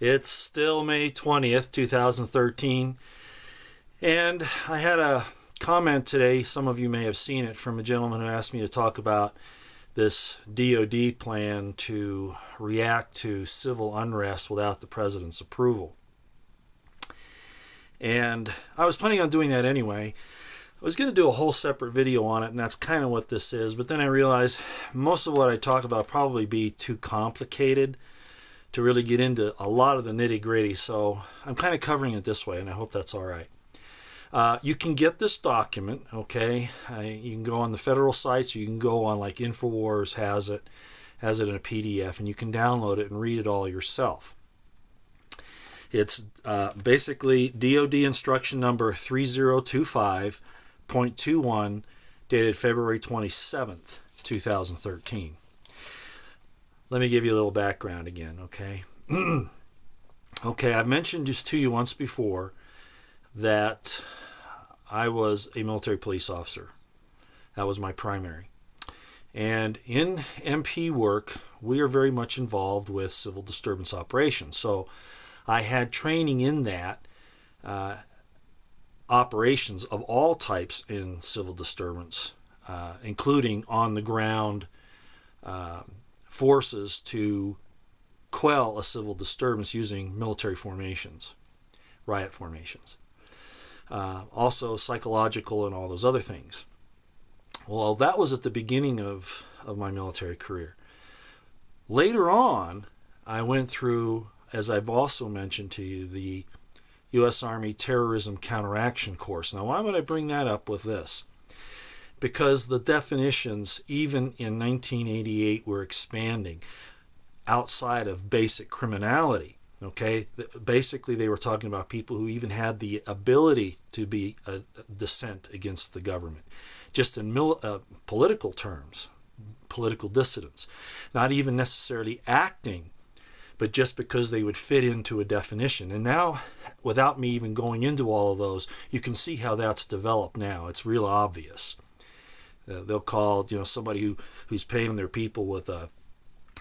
It's still May 20th, 2013, and I had a comment today, some of you may have seen it, from a gentleman who asked me to talk about this DOD plan to react to civil unrest without the president's approval. And I was planning on doing that anyway. I was going to do a whole separate video on it, and that's kind of what this is, but then I realized most of what I talk about probably be too complicated to really get into a lot of the nitty-gritty, so I'm kind of covering it this way, and I hope that's all right. You can get this document, okay? You can go on the federal sites, or you can go on, like InfoWars has it in a PDF, and you can download it and read it all yourself. It's basically DOD Instruction number 3025.21, dated February 27th, 2013. Let me give you a little background again, okay? Okay, I've mentioned just to you once before that I was a military police officer. That was my primary. And in MP work, we are very much involved with civil disturbance operations. So I had training in that, operations of all types in civil disturbance, including on the ground forces to quell a civil disturbance using military formations, riot formations. Also psychological and all those other things. Well, that was at the beginning of my military career. Later on, I went through, as I've also mentioned to you, the U.S. Army Terrorism Counteraction Course. Now, why would I bring that up with this? Because the definitions, even in 1988, were expanding outside of basic criminality. Okay, basically they were talking about people who even had the ability to be a dissent against the government, just in political terms, political dissidents, not even necessarily acting, but just because they would fit into a definition. And now, without me even going into all of those, you can see how that's developed now. It's real obvious. They'll call, somebody who's paying their people with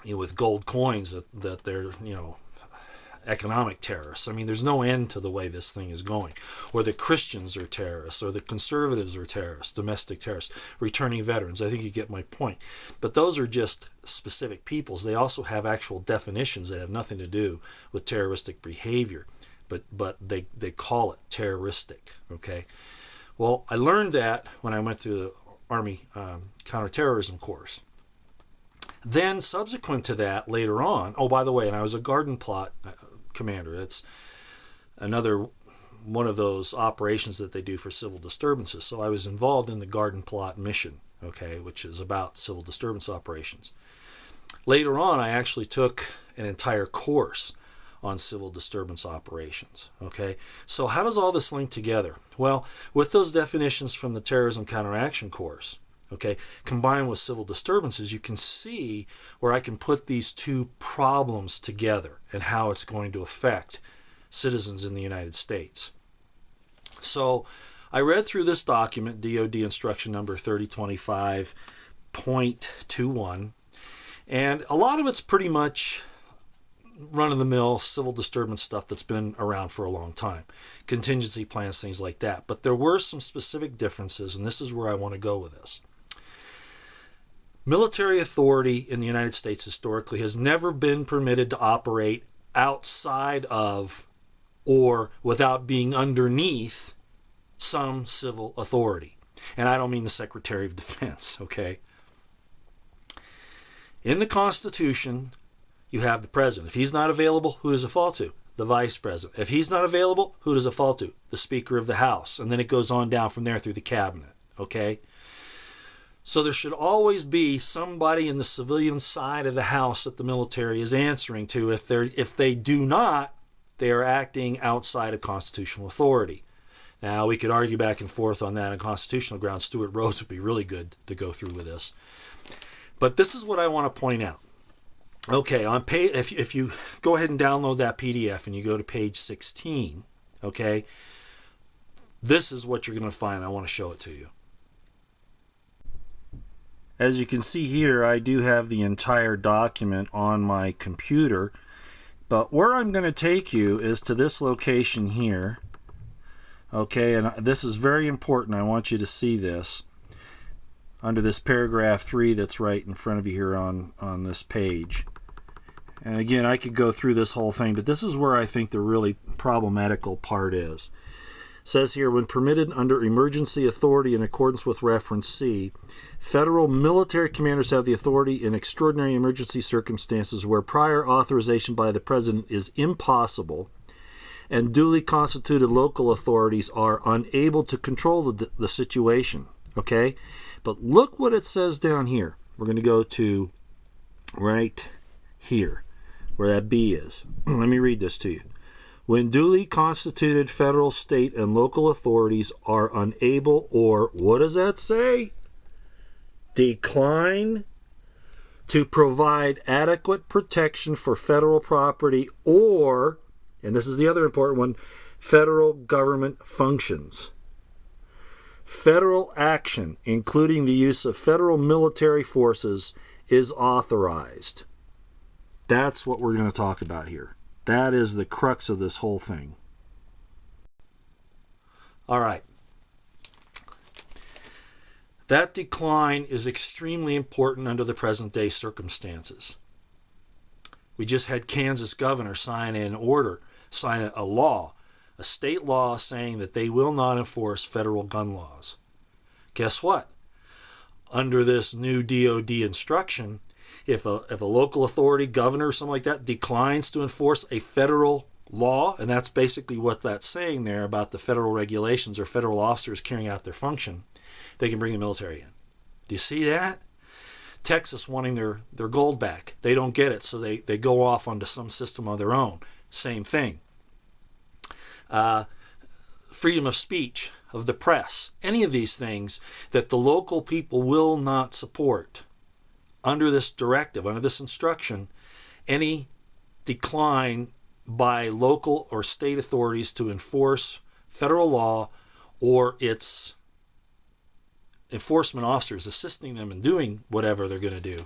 with gold coins that they're, economic terrorists. I mean, there's no end to the way this thing is going. Or the Christians are terrorists, or the conservatives are terrorists, domestic terrorists, returning veterans. I think you get my point. But those are just specific peoples. They also have actual definitions that have nothing to do with terroristic behavior, but they call it terroristic. Okay. Well, I learned that when I went through the Army counterterrorism course. Then subsequent to that, later on, oh, by the way, and I was a garden plot commander. It's another one of those operations that they do for civil disturbances. So I was involved in the garden plot mission, okay, which is about civil disturbance operations. Later on, I actually took an entire course on civil disturbance operations, okay? So how does all this link together? Well, with those definitions from the Terrorism Counteraction course, okay, combined with civil disturbances, you can see where I can put these two problems together and how it's going to affect citizens in the United States. So I read through this document, DOD Instruction number 3025.21, and a lot of it's pretty much run-of-the-mill civil disturbance stuff that's been around for a long time. Contingency plans, things like that. But there were some specific differences, and this is where I want to go with this. Military authority in the United States historically has never been permitted to operate outside of or without being underneath some civil authority. And I don't mean the Secretary of Defense, okay? In the Constitution, you have the President. If he's not available, who does it fall to? The Vice President. If he's not available, who does it fall to? The Speaker of the House. And then it goes on down from there through the Cabinet, okay? So there should always be somebody in the civilian side of the house that the military is answering to. If they do not, they are acting outside of constitutional authority. Now, we could argue back and forth on that on constitutional grounds. Stuart Rhodes would be really good to go through with this. But this is what I want to point out. Okay, on page, if you go ahead and download that PDF and you go to page 16, okay, this is what you're going to find. I want to show it to you. As you can see here, I do have the entire document on my computer, But where I'm going to take you is to this location here. Okay, and this is very important. I want you to see this under this paragraph 3 that's right in front of you here on this page. And again, I could go through this whole thing, but this is where I think the really problematical part is. It says here, when permitted under emergency authority in accordance with reference C, federal military commanders have the authority in extraordinary emergency circumstances where prior authorization by the president is impossible and duly constituted local authorities are unable to control the situation. Okay? But look what it says down here. We're going to go to right here, where that B is. Let me read this to you. When duly constituted federal, state, and local authorities are unable or, what does that say? Decline to provide adequate protection for federal property or, and this is the other important one, federal government functions. Federal action, including the use of federal military forces, is authorized. That's what we're going to talk about here. That is the crux of this whole thing. All right. That decline is extremely important under the present day circumstances. We just had Kansas governor sign a law, a state law saying that they will not enforce federal gun laws. Guess what? Under this new DOD instruction, if a local authority, governor or something like that, declines to enforce a federal law, and that's basically what that's saying there about the federal regulations or federal officers carrying out their function, they can bring the military in. Do you see that? Texas wanting their gold back. They don't get it, so they go off onto some system of their own. Same thing. Freedom of speech, of the press, any of these things that the local people will not support. Under this directive, under this instruction, any decline by local or state authorities to enforce federal law or its enforcement officers assisting them in doing whatever they're going to do,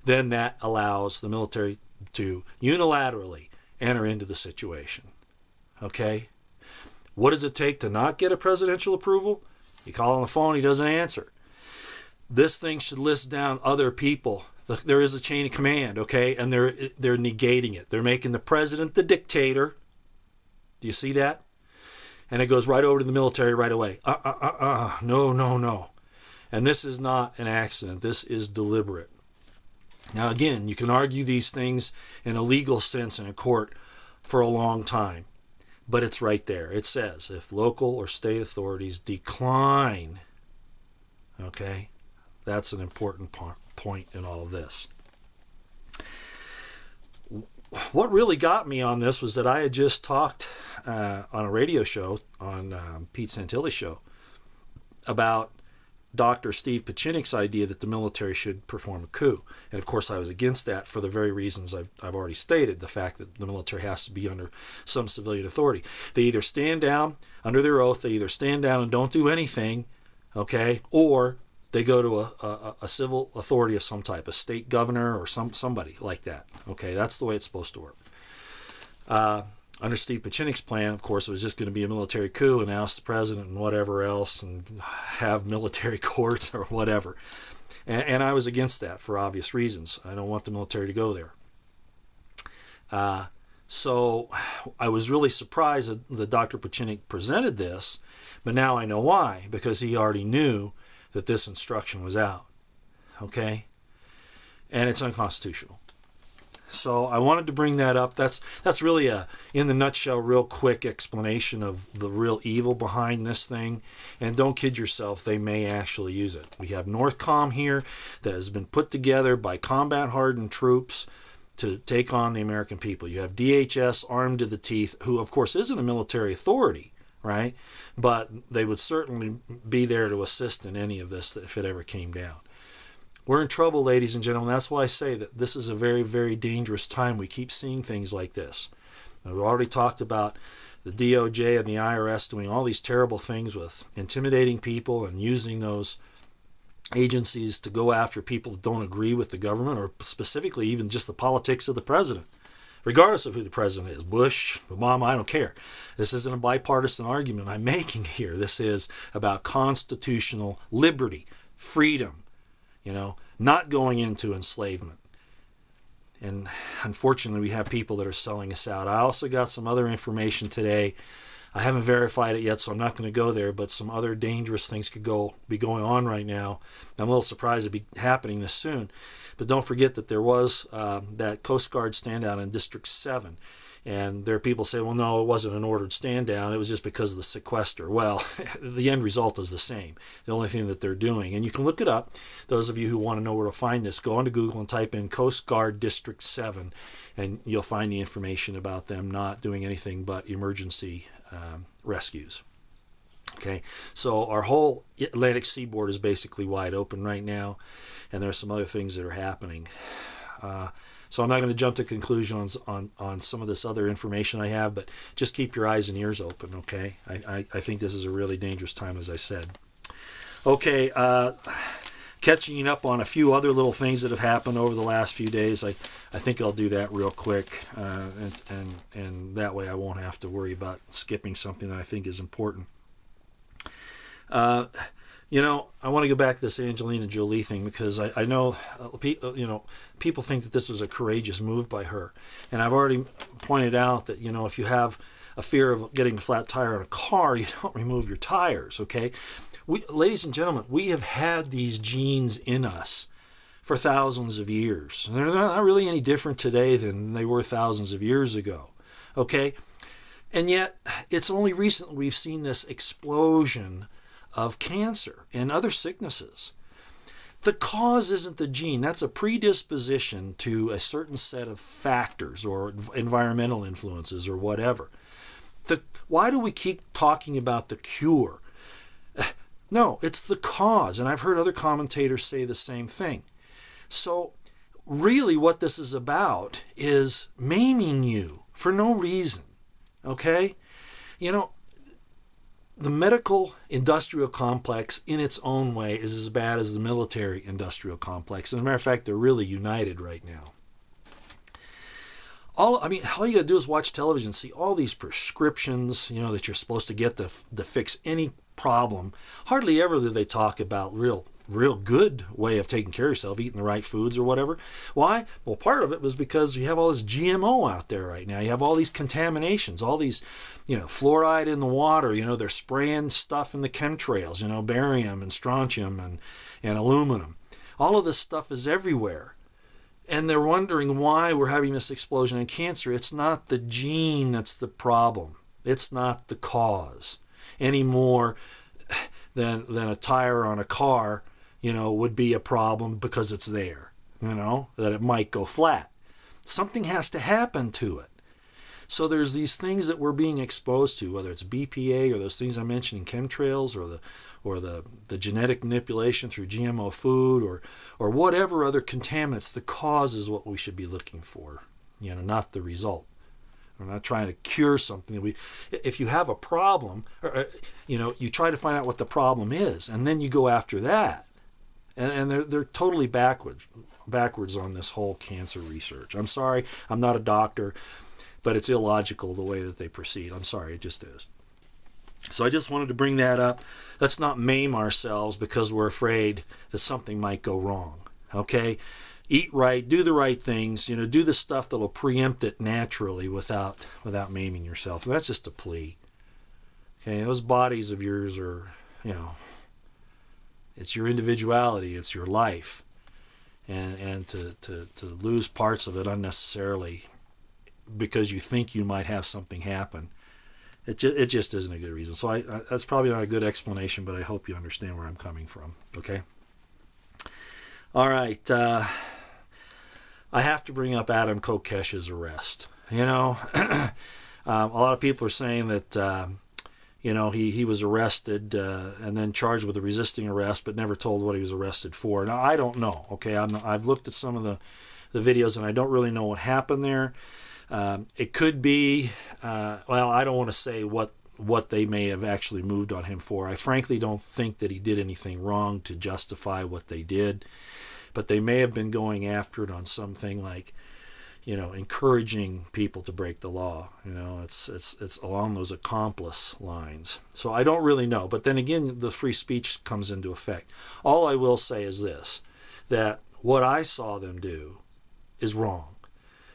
then that allows the military to unilaterally enter into the situation. Okay? What does it take to not get a presidential approval? You call on the phone, he doesn't answer. This thing should list down other people. There is a chain of command, okay? And they're negating it. They're making the president the dictator. Do you see that? And it goes right over to the military right away. No. And this is not an accident. This is deliberate. Now, again, you can argue these things in a legal sense in a court for a long time. But it's right there. It says, if local or state authorities decline, okay, that's an important point in all of this. What really got me on this was that I had just talked on a radio show, on Pete Santilli's show, about Dr. Steve Pachinik's idea that the military should perform a coup. And of course I was against that for the very reasons I've already stated, the fact that the military has to be under some civilian authority. They either stand down under their oath, they either stand down and don't do anything, okay, or they go to a civil authority of some type, a state governor or somebody like that. Okay, that's the way it's supposed to work. Under Steve Pachinik's plan, of course, it was just going to be a military coup and oust the president and whatever else and have military courts or whatever. And I was against that for obvious reasons. I don't want the military to go there. So I was really surprised that Dr. Pachinik presented this, but now I know why, because he already knew that this instruction was out. Okay? And it's unconstitutional. So I wanted to bring that up. That's really in the nutshell, real quick explanation of the real evil behind this thing. And don't kid yourself, they may actually use it. We have Northcom here that has been put together by combat-hardened troops to take on the American people. You have DHS armed to the teeth, who of course isn't a military authority, right? But they would certainly be there to assist in any of this if it ever came down. We're in trouble, ladies and gentlemen. That's why I say that this is a very, very dangerous time. We keep seeing things like this. Now, we've already talked about the DOJ and the IRS doing all these terrible things with intimidating people and using those agencies to go after people that don't agree with the government or specifically even just the politics of the president. regardless of who the president is, Bush, Obama, I don't care. This isn't a bipartisan argument I'm making here. This is about constitutional liberty, freedom, not going into enslavement. And unfortunately, we have people that are selling us out. I also got some other information today. I haven't verified it yet, so I'm not going to go there, but some other dangerous things could be going on right now. I'm a little surprised it'd be happening this soon. But don't forget that there was that Coast Guard standout in District 7. And there are people say, well, no, it wasn't an ordered stand down. It was just because of the sequester. Well, the end result is the same. The only thing that they're doing. And you can look it up. Those of you who want to know where to find this, go onto Google and type in Coast Guard District 7. And you'll find the information about them not doing anything but emergency rescues. Okay, so our whole Atlantic seaboard is basically wide open right now. And there's some other things that are happening. So I'm not going to jump to conclusions on some of this other information I have, but just keep your eyes and ears open, okay? I think this is a really dangerous time, as I said. Okay, catching up on a few other little things that have happened over the last few days. I think I'll do that real quick, and that way I won't have to worry about skipping something that I think is important. I want to go back to this Angelina Jolie thing because I know, people think that this was a courageous move by her. And I've already pointed out that, if you have a fear of getting a flat tire on a car, you don't remove your tires, okay? Ladies and gentlemen, we have had these genes in us for thousands of years. They're not really any different today than they were thousands of years ago, okay? And yet, it's only recently we've seen this explosion of cancer and other sicknesses. The cause isn't the gene. That's a predisposition to a certain set of factors or environmental influences or whatever. Why do we keep talking about the cure? No, it's the cause. And I've heard other commentators say the same thing. So really what this is about is maiming you for no reason. Okay? The medical industrial complex in its own way is as bad as the military industrial complex. As a matter of fact, they're really united right now. All you got to do is watch television and see all these prescriptions, that you're supposed to get to fix any problem. Hardly ever do they talk about real good way of taking care of yourself, eating the right foods or whatever. Why? Well, part of it was because you have all this GMO out there right now. You have all these contaminations, all these, fluoride in the water. They're spraying stuff in the chemtrails, barium and strontium and aluminum. All of this stuff is everywhere. And they're wondering why we're having this explosion in cancer. It's not the gene that's the problem. It's not the cause any more than a tire on a car would be a problem because it's there, that it might go flat. Something has to happen to it. So there's these things that we're being exposed to, whether it's BPA or those things I mentioned in chemtrails or the genetic manipulation through GMO food or whatever other contaminants. The cause is what we should be looking for, not the result. We're not trying to cure something. If you have a problem, you try to find out what the problem is, and then you go after that. And they're totally backwards on this whole cancer research. I'm sorry, I'm not a doctor, but it's illogical the way that they proceed. I'm sorry, it just is. So I just wanted to bring that up. Let's not maim ourselves because we're afraid that something might go wrong. Okay? Eat right, do the right things, do the stuff that'll preempt it naturally without maiming yourself. And that's just a plea. Okay, those bodies of yours are, it's your individuality, it's your life. And to lose parts of it unnecessarily because you think you might have something happen, it just isn't a good reason. So that's probably not a good explanation, but I hope you understand where I'm coming from. Okay? All right. I have to bring up Adam Kokesh's arrest. A lot of people are saying that, he was arrested and then charged with a resisting arrest, but never told what he was arrested for. Now, I don't know. Okay, I've looked at some of the videos, and I don't really know what happened there. It could be, I don't want to say what they may have actually moved on him for. I frankly don't think that he did anything wrong to justify what they did, but they may have been going after it on something like, encouraging people to break the law. It's along those accomplice lines. So I don't really know. But then again, the free speech comes into effect. All I will say is this, that what I saw them do is wrong.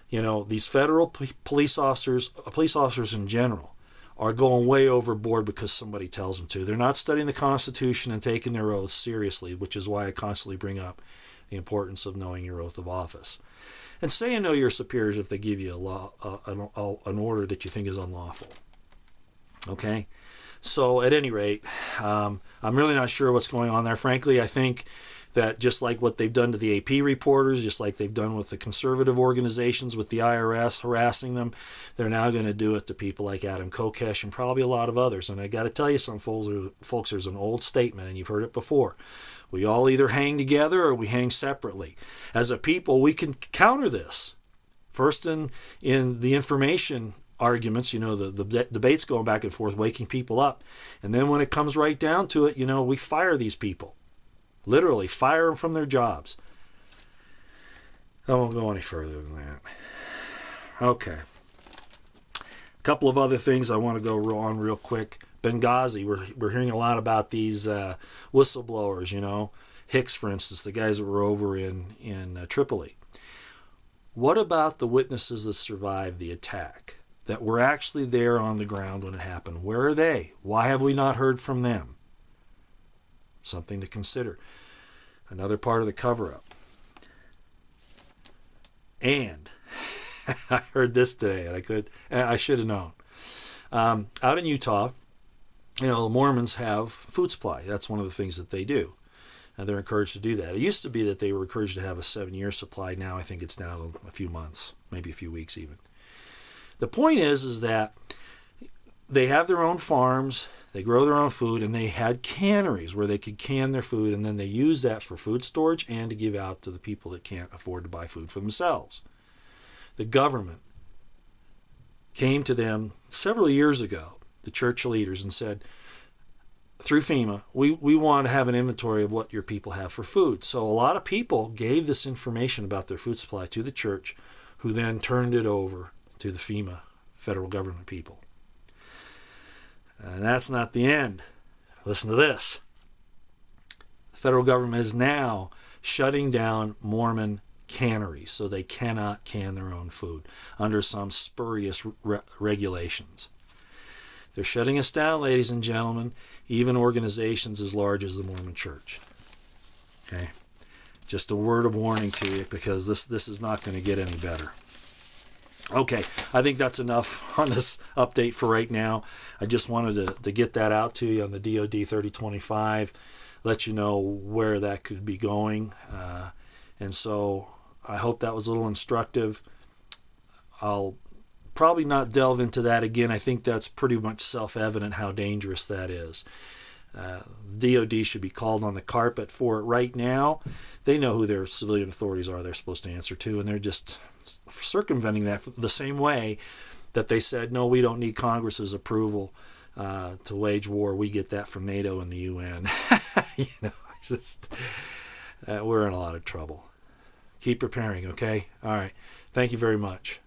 These federal police officers in general, are going way overboard because somebody tells them to. They're not studying the Constitution and taking their oaths seriously, which is why I constantly bring up the importance of knowing your oath of office. And say you know your superiors if they give you an order that you think is unlawful. Okay? So at any rate, I'm really not sure what's going on there. Frankly, I think that just like what they've done to the AP reporters, just like they've done with the conservative organizations, with the IRS harassing them, they're now going to do it to people like Adam Kokesh and probably a lot of others. And I got to tell you something, folks, there's an old statement, and you've heard it before. We all either hang together or we hang separately. As a people, we can counter this. First in the information arguments, the debates going back and forth, waking people up. And then when it comes right down to it, we fire these people. Literally, fire them from their jobs. I won't go any further than that. Okay. A couple of other things I want to go on real quick. Benghazi, we're hearing a lot about these whistleblowers, Hicks, for instance, the guys that were over in Tripoli. What about the witnesses that survived the attack, that were actually there on the ground when it happened? Where are they? Why have we not heard from them? Something to consider. Another part of the cover-up. And I heard this today, and I should have known. Out in Utah, the Mormons have food supply. That's one of the things that they do. And they're encouraged to do that. It used to be that they were encouraged to have a 7-year supply. Now I think it's down a few months, maybe a few weeks even. The point is that they have their own farms, they grow their own food, and they had canneries where they could can their food, and then they use that for food storage and to give out to the people that can't afford to buy food for themselves. The government came to them several years ago, the church leaders, and said, through FEMA, we want to have an inventory of what your people have for food. So a lot of people gave this information about their food supply to the church, who then turned it over to the FEMA federal government people. And that's not the end. Listen to this. The federal government is now shutting down Mormon canneries so they cannot can their own food under some spurious regulations. They're shutting us down, ladies and gentlemen, even organizations as large as the Mormon Church. Okay? Just a word of warning to you, because this is not going to get any better. Okay, I think that's enough on this update for right now. I just wanted to get that out to you on the DOD 3025, let you know where that could be going. And so I hope that was a little instructive. I'll probably not delve into that again. I think that's pretty much self-evident how dangerous that is. DOD should be called on the carpet for it right now. They know who their civilian authorities are they're supposed to answer to, and they're just circumventing that the same way that they said, no, we don't need Congress's approval to wage war. We get that from NATO and the UN. We're in a lot of trouble. Keep preparing, okay? All right. Thank you very much.